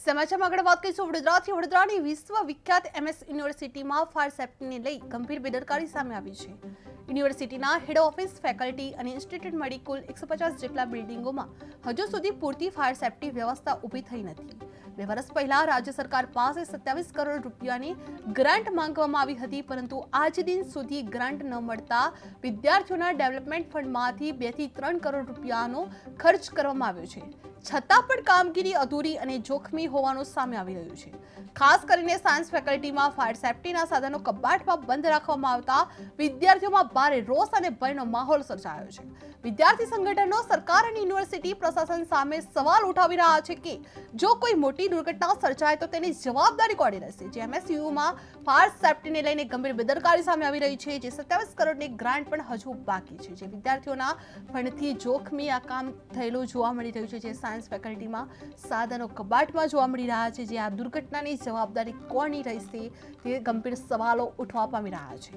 સમાચારમાં આગળ વાત કરીશું વડોદરાથી। વડોદરાની વિશ્વવિખ્યાત એમએસ યુનિવર્સિટીમાં ફાયર સેફ્ટીને લઈ ગંભીર બેદરકારી સામે આવી છે। યુનિવર્સિટીના હેડ ઓફિસ, ફેકલ્ટી અને ઇન્સ્ટિટ્યૂટ મળી કુલ 150 જેટલા બિલ્ડિંગોમાં હજુ સુધી પૂરતી ફાયર સેફ્ટી વ્યવસ્થા ઊભી થઈ નથી। 2 વર્ષ પહેલા રાજ્ય સરકાર પાસે 27 કરોડ રૂપિયાની ગ્રાન્ટ માંગવામાં આવી હતી, પરંતુ આજ દિન સુધી ગ્રાન્ટ ન મળતા વિદ્યાર્થીઓના ડેવલપમેન્ટ ફંડમાંથી 2 થી 3 કરોડ રૂપિયાનો ખર્ચ કરવામાં આવ્યો છે। છતાં પણ કામગીરી અધૂરી અને જોખમી હોવાનું સામે આવી રહ્યું છે। ખાસ કરીને સાયન્સ ફેકલ્ટીમાં ફાયર સેફ્ટીના સાધનો કબાટમાં બંધ રાખવામાં આવતા વિદ્યાર્થીઓમાં ભારે રોષ અને ભયનો માહોલ સર્જાયો છે। વિદ્યાર્થી સંગઠનો સરકાર અને યુનિવર્સિટી પ્રશાસન સામે સવાલ ઉઠાવી રહ્યા છે કે જો કોઈ મોટી દુર્ઘટના સર્જાય તો તેની જવાબદારી કોની રહેશે। જેએમએસયુમાં ફાયર સેફ્ટીને લઈને ગંભીર બેદરકારી સામે આવી રહી છે, જે 27 કરોડની ગ્રાન્ટ પણ હજુ બાકી છે, જે વિદ્યાર્થીઓના ફંડથી જોખમી આ કામ થયેલું જોવા મળી રહ્યું છે। જે સાયન્સ ફેકલ્ટીમાં સાધનો કબાટમાં જોવા મળી રહ્યા છે, જે આ દુર્ઘટનાની જવાબદારી કોની રહેશે તે ગંભીર સવાલો ઉઠવા પામી રહ્યા છે।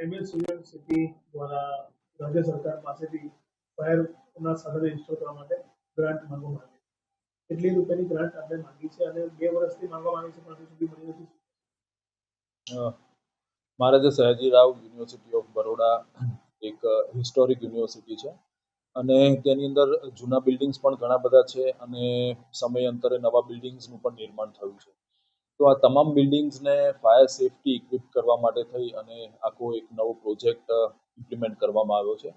એમએસ યુનિવર્સિટી દ્વારા રાજ્ય સરકાર પાસેથી ફાયરના સાધનો ઇન્સ્ટોલ કરવા માટે ગ્રાન્ટ માંગવામાં આવી છે। કેટલી રૂપિયાની ગ્રાન્ટ આપણે માંગી છે અને 2 વર્ષથી માંગવામાં આવી છે પણ હજુ સુધી મળી નથી। મહારાજા સયાજીરાવ યુનિવર્સિટી ઓફ બરોડા એક હિસ્ટોરિક યુનિવર્સિટી છે અને તેની અંદર જૂના બિલ્ડિંગ્સ પણ ઘણા બધા છે અને સમયાંતરે નવા બિલ્ડિંગ્સનું પણ નિર્માણ થયું છે। તો આ તમામ બિલ્ડિંગ્સને ફાયર સેફટી ઇક્વિપ કરવા માટે થઈ અને આખો એક નવો પ્રોજેક્ટ ઇમ્પ્લિમેન્ટ કરવામાં આવ્યો છે।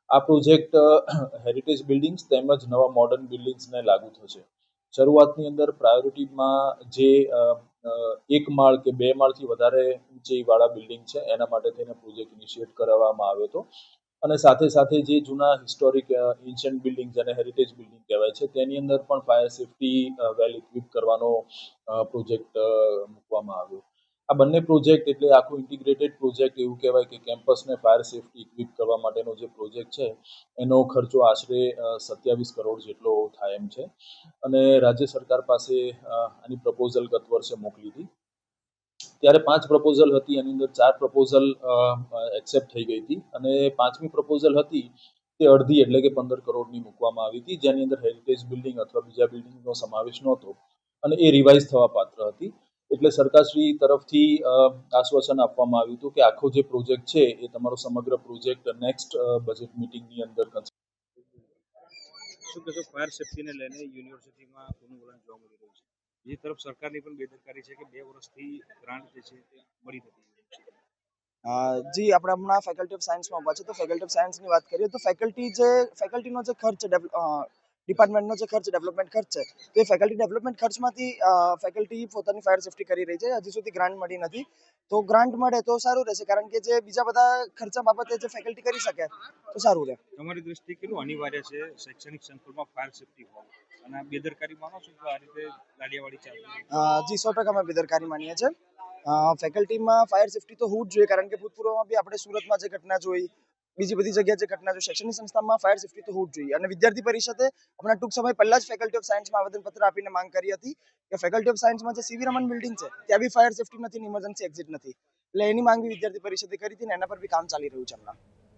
આ પ્રોજેક્ટ હેરિટેજ બિલ્ડિંગ્સ તેમજ નવા મોડર્ન બિલ્ડિંગ્સને લાગુ થશે। શરૂઆતની અંદર પ્રાયોરિટીમાં જે 1 માળ કે 2 માળથી વધારે ઊંચાઈવાળા બિલ્ડિંગ છે એના માટે થઈને પ્રોજેક્ટ ઇનિશિએટ કરવામાં આવ્યો હતો અને સાથે સાથે જે જૂના હિસ્ટોરિક એન્શિયન્ટ બિલ્ડિંગ અને હેરિટેજ બિલ્ડિંગ કહેવાય છે તેની અંદર પણ ફાયર સેફટી વેલ ઇક્વિપ કરવાનો પ્રોજેક્ટ મૂકવામાં આવ્યો। આ બંને પ્રોજેક્ટ એટલે આખું ઇન્ટિગ્રેટેડ પ્રોજેક્ટ એવું કહેવાય કે કેમ્પસને ફાયર સેફટી ઇક્વિપ કરવા માટેનો જે પ્રોજેક્ટ છે એનો ખર્ચો આશરે 27 કરોડ જેટલો થાય એમ છે અને રાજ્ય સરકાર પાસે આની પ્રપોઝલ ગત વર્ષે મોકલી હતી। ત્યારે 5 પ્રપોઝલ હતી, એની અંદર 4 પ્રપોઝલ એક્સેપ્ટ થઈ ગઈ હતી અને 5મી પ્રપોઝલ હતી તે અડધી એટલે કે 15 કરોડની મૂકવામાં આવી હતી, જેની અંદર હેરિટેજ બિલ્ડિંગ અથવા બીજા બિલ્ડિંગનો સમાવેશ નહોતો અને એ રિવાઇઝ થવા પાત્ર હતી। એટલે સરકારશ્રી તરફથી આશ્વાસન આપવામાં આવ્યું હતું કે આખો જે પ્રોજેક્ટ છે એ તમારો સમગ્ર પ્રોજેક્ટ નેક્સ્ટ બજેટ મીટિંગની અંદર શું કહેશો ફાયર સેફ્ટીને લઈને યુનિવર્સિટીમાં કોનું વલણ જોવા મળી રહ્યું છે? બીજી તરફ સરકારની પણ બેદરકારી છે કે 2 વર્ષથી ગ્રાન્ટ જે છે તે મળી નથી। જી, આપણે હમણાં ફેકલ્ટી ઓફ સાયન્સમાં ઊભા છે, તો ફેકલ્ટી ઓફ સાયન્સની વાત કરીએ તો ફેકલ્ટીનો જે ખર્ચ ડિપાર્ટમેન્ટનો જે ખર્ચ ડેવલપમેન્ટ ખર્ચ છે તો એ ફેકલ્ટી ડેવલપમેન્ટ ખર્ચમાંથી ફેકલ્ટી પોતાની ફાયર સેફ્ટી કરી રહી છે। હજી સુધી ગ્રાન્ટ મળી નથી, તો ગ્રાન્ટ મળે તો સારું રહેશે, કારણ કે જે બીજા બધા ખર્ચા બાબતે જે ફેકલ્ટી કરી શકે તો સારું રહે। તમારી દ્રષ્ટિએ કેટલું અનિવાર્ય છે શૈક્ષણિક સંકુલમાં ફાયર સેફ્ટી હોવું અને બેદરકારી માનો છો કે આ રીતે ગાડીવાડી ચાલતી? જી, 100% અમે બેદરકારી માનીએ છીએ। ફેકલ્ટીમાં ફાયર સેફ્ટી તો હોવું જ જોઈએ, કારણ કે ભૂતપૂર્વમાં બી આપણે સુરતમાં જે ઘટના જોઈ, બીજી બધી જગ્યાએ જે ઘટના જોઈ, શૈક્ષણિક સંસ્થામાં ફાયર સેફ્ટી તો હોવું જ જોઈએ। અને વિદ્યાર્થી પરિષદે હમણાં ટૂંક સમય પહેલા જ ફેકલ્ટી ઓફ સાયન્સમાં આવેદનપત્ર આપીને માંગ કરી હતી કે ફેકલ્ટી ઓફ સાયન્સમાં જે સીવી રમન બિલ્ડિંગ છે ત્યાં બી ફાયર સેફ્ટી નથી, ઇમરજન્સી એક્ઝિટ નથી, એટલે એની માંગ બી વિદ્યાર્થી પરિષદે કરી હતી ને એના પર બી કામ ચાલી રહ્યું છે હમણાં।